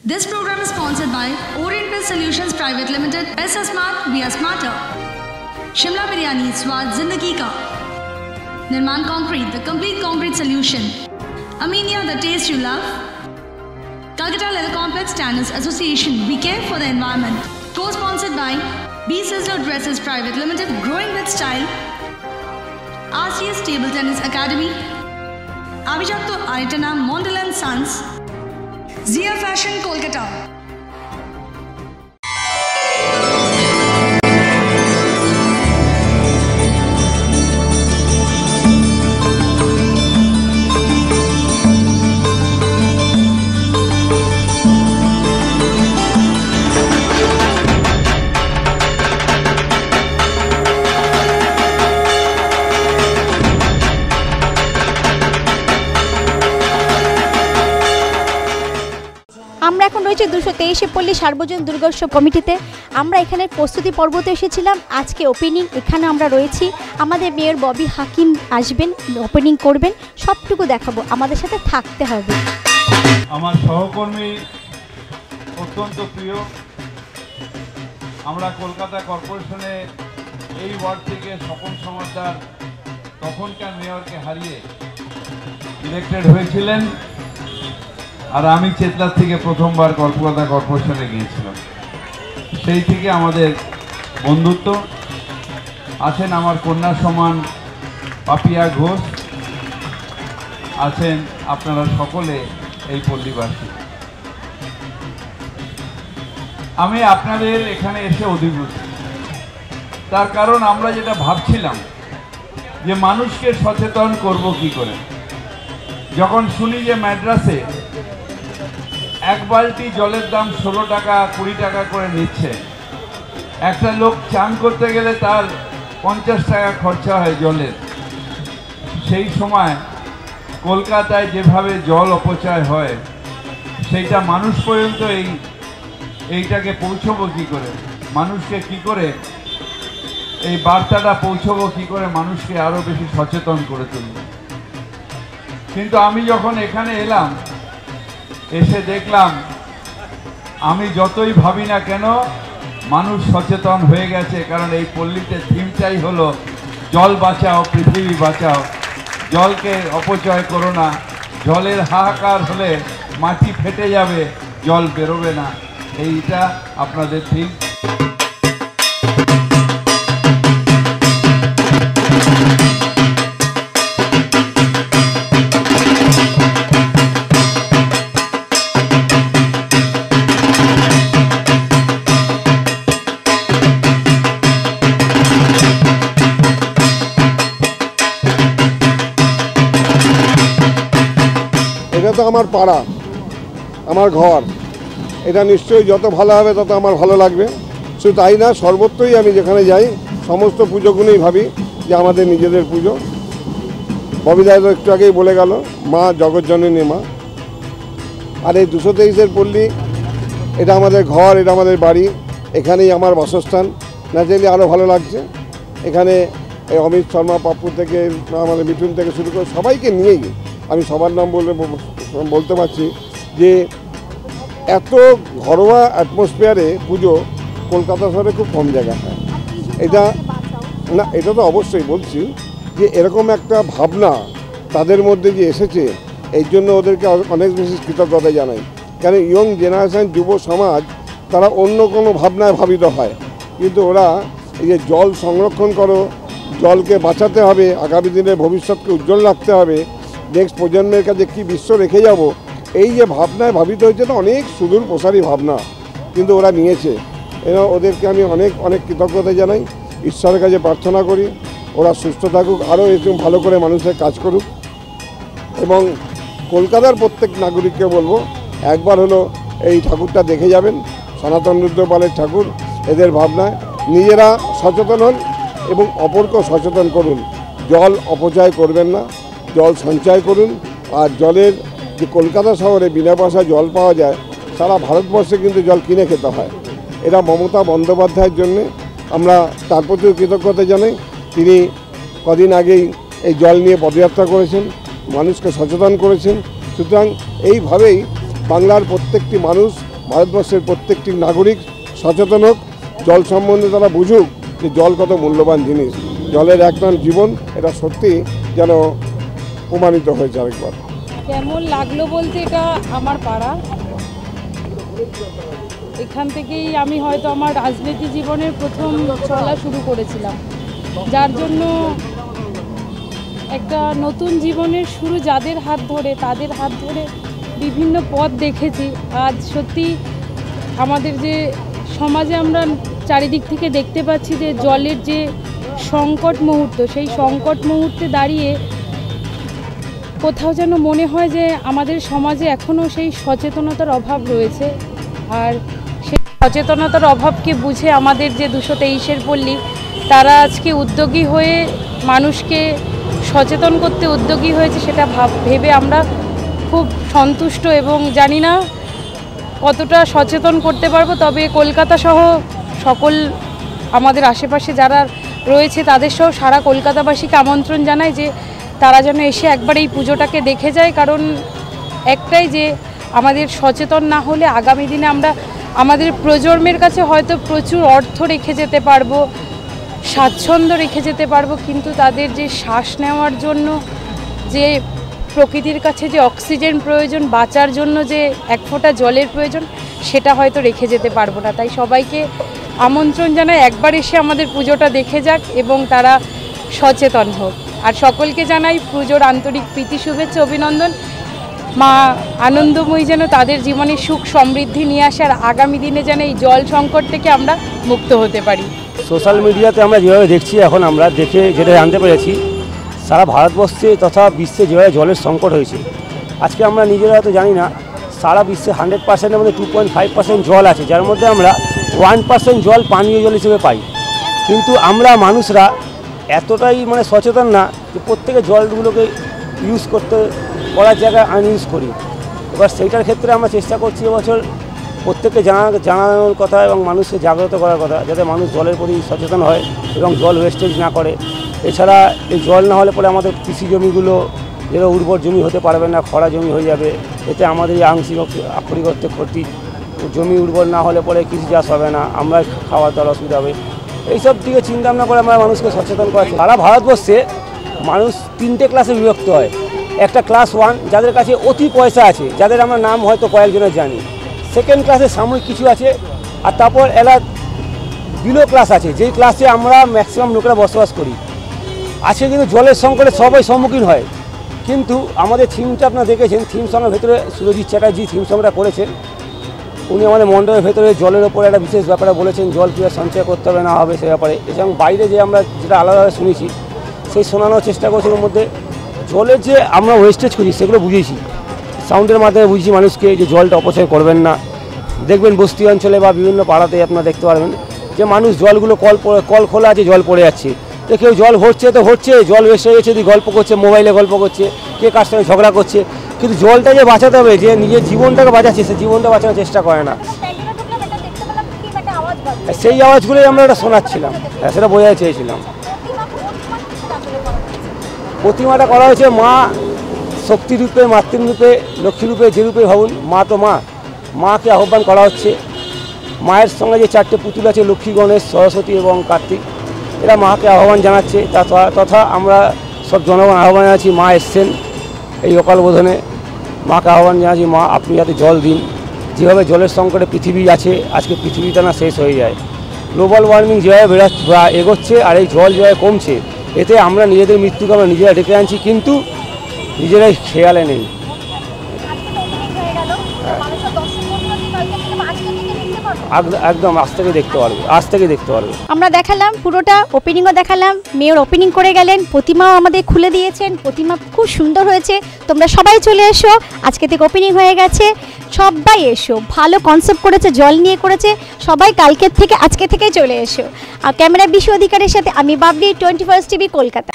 This program is sponsored by Oriental Solutions Private Limited. Paisa Smart, we are smarter. Shimla Biryani, Swad Zindagi Ka. Nirman Concrete, the complete concrete solution. Aminia, the taste you love. Calcutta Leather Complex Tanners Association, we care for the environment. Co-sponsored by B. Sizzler Dresses Private Limited, growing with style. RCS Table Tennis Academy. Abhijato Aitana, Mondal & Sons. Zia Fashion, Kolkata. আমরা এখন রয়েছে 223 পল্লী সার্বজনীন দুর্গোৎসব কমিটিতে। আমরা এখানে প্রস্তুতি পর্বতে এসেছিলাম, আজকে ওপেনিং। এখানে আমরা রয়েছি, আমাদের মেয়র ববি হাকিম আসবেন, ওপেনিং করবেন, সবটুকু দেখাবো, আমাদের সাথে থাকতে হবে। আমার সহকর্মী অত্যন্ত প্রিয়, আমরা কলকাতা কর্পোরেশনে এই ওয়ার্ড থেকে স্বপন সমাদ্দার তখনকার মেয়রকে হারিয়ে ইলেক্টেড হয়েছিলেন, আর আমি চেতলার থেকে প্রথমবার কলকাতা কর্পোরেশনে গিয়েছিলাম। সেই থেকে আমাদের বন্ধুত্ব। আছেন আমার কন্যা সমান পাপিয়া ঘোষ, আছেন আপনারা সকলে এই পল্লীবাসী। আমি আপনাদের এখানে এসে অধিভূত, তার কারণ আমরা যেটা ভাবছিলাম যে মানুষকে সচেতন করব কি করে। যখন শুনি যে ম্যাড্রাসে এক বালতি জলের দাম 16 টাকা 20 টাকা করে নিচ্ছে, একটা লোক চান করতে গেলে তার 50 টাকা খরচা হয় জলের, সেই সময় কলকাতায় যেভাবে জল অপচয় হয় সেইটা মানুষ পর্যন্ত এইটাকে পৌঁছবো কী করে, মানুষকে কি করে এই বার্তাটা পৌঁছবো কী করে, মানুষকে আরও বেশি সচেতন করে তুলব। কিন্তু আমি যখন এখানে এলাম, এসে দেখলাম আমি যতই ভাবি না কেন মানুষ সচেতন হয়ে গেছে। কারণ এই পল্লীতে থিমটাই হলো জল বাঁচাও পৃথিবী বাঁচাও, জলকে অপচয় করো না, জলের হাহাকার হলে মাটি ফেটে যাবে, জল বেরোবে না, এইটা আপনাদের থিম। এটা তো আমার পাড়া, আমার ঘর, এটা নিশ্চয়ই যত ভালো হবে তত আমার ভালো লাগবে। শুধু তাই না, সর্বত্রই আমি যেখানে যাই সমস্ত পুজোগুলোই ভাবি যে আমাদের নিজেদের পুজো। ববিদা একটু আগেই বলে গেল, মা জগৎজননী মা। আর এই 223-এর পল্লী, এটা আমাদের ঘর, এটা আমাদের বাড়ি, এখানেই আমার বাসস্থান। ন্যাচারালি আরও ভালো লাগছে। এখানে এই অমিত শর্মা, পাপ্পু থেকে আমাদের মিঠুন থেকে শুরু করে সবাইকে নিয়েই, আমি সবার নাম বলতে পারছি যে এত ঘরোয়া অ্যাটমসফিয়ারে পুজো কলকাতা শহরে খুব কম জায়গা হয়। এটা না, এটা তো অবশ্যই বলছি যে এরকম একটা ভাবনা তাদের মধ্যে যে এসেছে, এই জন্য ওদেরকে অনেক বেশি কৃতজ্ঞতা জানাই। কেন ইয়ং জেনারেশান, যুব সমাজ, তারা অন্য কোনো ভাবনায় ভাবিত হয়, কিন্তু ওরা এই যে জল সংরক্ষণ করো, জলকে বাঁচাতে হবে, আগামী দিনে ভবিষ্যৎকে উজ্জ্বল রাখতে হবে, নেক্সট প্রজন্মের কাছে কী বিশ্ব রেখে যাব, এই যে ভাবনায় ভাবিত হয়েছে, না অনেক সুদূর প্রসারী ভাবনা কিন্তু ওরা নিয়েছে। এরা ওদেরকে আমি অনেক অনেক কৃতজ্ঞতা জানাই, ঈশ্বরের কাছে প্রার্থনা করি ওরা সুস্থ থাকুক, আরও এরকম ভালো করে মানুষের কাজ করুক। এবং কলকাতার প্রত্যেক নাগরিককে বলবো, একবার হলো এই ঠাকুরটা দেখে যাবেন, সনাতন রুদ্রপালের ঠাকুর। এদের ভাবনায় নিজেরা সচেতন হন এবং অপরকেও সচেতন করুন। জল অপচয় করবেন না, জল সঞ্চয় করুন। আর জলের যে কলকাতা শহরে বিনা পয়সায় জল পাওয়া যায়, সারা ভারতবর্ষে কিন্তু জল কিনে খেতে হয়। এটা মমতা বন্দ্যোপাধ্যায়ের জন্যে আমরা তার প্রতিও কৃতজ্ঞতা জানাই। তিনি কদিন আগেই এই জল নিয়ে পদযাত্রা করেছেন, মানুষকে সচেতন করেছেন। সুতরাং এইভাবেই বাংলার প্রত্যেকটি মানুষ ভারতবর্ষের প্রত্যেকটি নাগরিক সচেতন হোক, জল সম্বন্ধে তারা বুঝুক যে জল কত মূল্যবান জিনিস, জলের একটান জীবন, এটা সত্যি যেন প্রমাণিত হয়েছে আরেকবার। কেমন লাগলো বলতে, এটা আমার পাড়া, এখান থেকেই আমি হয়তো আমার রাজনীতি জীবনের প্রথম চলা শুরু করেছিলাম, যার জন্য একটা নতুন জীবনের শুরু যাদের হাত ধরে, তাদের হাত ধরে বিভিন্ন পথ দেখেছি। আজ সত্যি আমাদের যে সমাজে আমরা চারিদিক থেকে দেখতে পাচ্ছি যে জলের যে সংকট মুহূর্ত, সেই সংকট মুহূর্তে দাঁড়িয়ে কোথাও যেন মনে হয় যে আমাদের সমাজে এখনও সেই সচেতনতার অভাব রয়েছে। আর সেই সচেতনতার অভাবকে বুঝে আমাদের যে 223-এর পল্লী, তারা আজকে উদ্যোগী হয়ে মানুষকে সচেতন করতে উদ্যোগী হয়েছে, সেটা ভেবে আমরা খুব সন্তুষ্ট এবং জানি না কতটা সচেতন করতে পারবো। তবে কলকাতা সহ সকল আমাদের আশেপাশে যারা রয়েছে তাদের সহ সারা কলকাতাবাসীকে আমন্ত্রণ জানাই যে তারা যেন এসে একবার এই পুজোটাকে দেখে যায়। কারণ একটাই যে আমাদের সচেতন না হলে আগামী দিনে আমরা আমাদের প্রজন্মের কাছে হয়তো প্রচুর অর্থ রেখে যেতে পারবো, স্বাচ্ছন্দ্য রেখে যেতে পারবো, কিন্তু তাদের যে শ্বাস নেওয়ার জন্য যে প্রকৃতির কাছে যে অক্সিজেন প্রয়োজন, বাঁচার জন্য যে এক ফোঁটা জলের প্রয়োজন, সেটা হয়তো রেখে যেতে পারবো না। তাই সবাইকে আমন্ত্রণ জানাই একবার এসে আমাদের পুজোটা দেখে যাক এবং তারা সচেতন হোক। আর সকলকে জানাই পুজোর আন্তরিক প্রীতি, শুভেচ্ছা, অভিনন্দন। মা আনন্দময়ী যেন তাদের জীবনে সুখ সমৃদ্ধি নিয়ে আসে, আর আগামী দিনে যেন এই জল সংকট থেকে আমরা মুক্ত হতে পারি। সোশ্যাল মিডিয়াতে আমরা যেভাবে দেখছি, এখন আমরা দেখে যেটা জানতে পেরেছি, সারা ভারতবর্ষে তথা বিশ্বে যেভাবে জলের সংকট হয়েছে, আজকে আমরা নিজেরা হয়তো জানি না, সারা বিশ্বে 100%-এর মধ্যে 2.5% জল আছে, যার মধ্যে আমরা 1% জল পানীয় জল হিসেবে পাই। কিন্তু আমরা মানুষরা এতটাই সচেতন না যে প্রত্যেকে জলগুলোকে ইউজ করার জায়গায় আনইউজ করি। এবার সেইটার ক্ষেত্রে আমরা চেষ্টা করছি এবছর প্রত্যেককে জানানোর কথা এবং মানুষকে জাগ্রত করার কথা, যাতে মানুষ জলের প্রতি সচেতন হয় এবং জল ওয়েস্টেজ না করে। এছাড়া এই জল না হলে পরে আমাদের কৃষি জমিগুলো যেটা উর্বর জমি হতে পারবে না, খরা জমি হয়ে যাবে। এতে আমাদের এই আংশিক আক্ষরিক অর্থে ক্ষতি, জমি উর্বর না হলে পরে কৃষি চাষ হবে না, আমরা খাওয়া দাওয়ার অসুবিধা হবে। এইসব দিকে চিন্তা ভাবনা করে আমরা মানুষকে সচেতন করা। সারা ভারতবর্ষে মানুষ 3টে ক্লাসে বিভক্ত হয়। একটা ক্লাস 1, যাদের কাছে অতি পয়সা আছে, যাদের আমরা নাম হয়তো কয়েকজনের জানি। সেকেন্ড ক্লাসে সাময়িক কিছু আছে, আর তারপর এরা বিলো ক্লাস আছে, যেই ক্লাসে আমরা ম্যাক্সিমাম লোকেরা বসবাস করি। আজকে কিন্তু জলের সংকটে সবাই সম্মুখীন হয়, কিন্তু আমাদের থিমটা আপনারা দেখেছেন, থিম সঙ্গের ভেতরে সুরজিৎ চ্যাটার্জি থিম সংটা করেছেন। উনি আমাদের মণ্ডপের ভেতরে জলের ওপরে একটা বিশেষ ব্যাপারে বলেছেন, জল কীভাবে সঞ্চয় করতে হবে না হবে সে ব্যাপারে। এবং বাইরে যে আমরা যেটা আলাদাভাবে শুনেছি, সেই শোনানোর চেষ্টা করছি। ওর মধ্যে জলের যে আমরা ওয়েস্টেজ করি সেগুলো বুঝিয়েছি, সাউন্ডের মাধ্যমে বুঝিয়েছি মানুষকে যে জলটা অপচয় করবেন না। দেখবেন বস্তি অঞ্চলে বা বিভিন্ন পাড়াতে আপনারা দেখতে পারবেন যে মানুষ জলগুলো কল খোলা আছে, জল পড়ে যাচ্ছে, তো কেউ জল ভরছে তো ভরছে, জল ওয়েস্ট হয়ে গেছে, গল্প করছে, মোবাইলে গল্প করছে, কে কার সঙ্গে ঝগড়া করছে। কিন্তু জলটা যে বাঁচাতে হবে, যে নিজের জীবনটাকে বাঁচাচ্ছে, সে জীবনটা বাঁচানোর চেষ্টা করে না। সেই আওয়াজগুলোই আমরা এটা শোনাচ্ছিলাম, সেটা বোঝাতে চেয়েছিলাম। প্রতিমাটা করা হয়েছে মা শক্তিরূপে, মাতৃরূপে, লক্ষ্মীরূপে, যে রূপে ভাবুন, মা তো মাকে আহ্বান করা হচ্ছে। মায়ের সঙ্গে যে 4টে পুতুল আছে, লক্ষ্মী, গণেশ, সরস্বতী এবং কার্তিক, এরা মাকে আহ্বান জানাচ্ছে। তথা আমরা সব জনগণ আহ্বান জানাচ্ছি, মা এসছেন এই অকাল বোধনে, মাকে আহ্বান জানাচ্ছি, মা আপনি যাতে জল দিন। যেভাবে জলের সংকটে পৃথিবী আছে, আজকে পৃথিবীটা না শেষ হয়ে যায়। গ্লোবাল ওয়ার্মিং যেভাবে এগোচ্ছে আর এই জল যেভাবে কমছে, এতে আমরা নিজেদের মৃত্যুকে আমরা নিজেরা ডেকে আনছি, কিন্তু নিজেরাই খেয়ালে নেই। একদম আজ থেকে দেখতে পারবে। আমরা দেখালাম পুরোটা, ওপেনিংও দেখালাম, মেয়র ওপেনিং করে গেলেন, প্রতিমাও আমাদের খুলে দিয়েছেন, প্রতিমা খুব সুন্দর হয়েছে। তোমরা সবাই চলে এসো, আজকে থেকে ওপেনিং হয়ে গেছে, সবাই এসো। ভালো কনসেপ্ট করেছে, জল নিয়ে করেছে, সবাই কালকের থেকে আজকে থেকেই চলে এসো। আর ক্যামেরা বিশু অধিকারের সাথে আমি বাবলি, 21st TV, কলকাতা।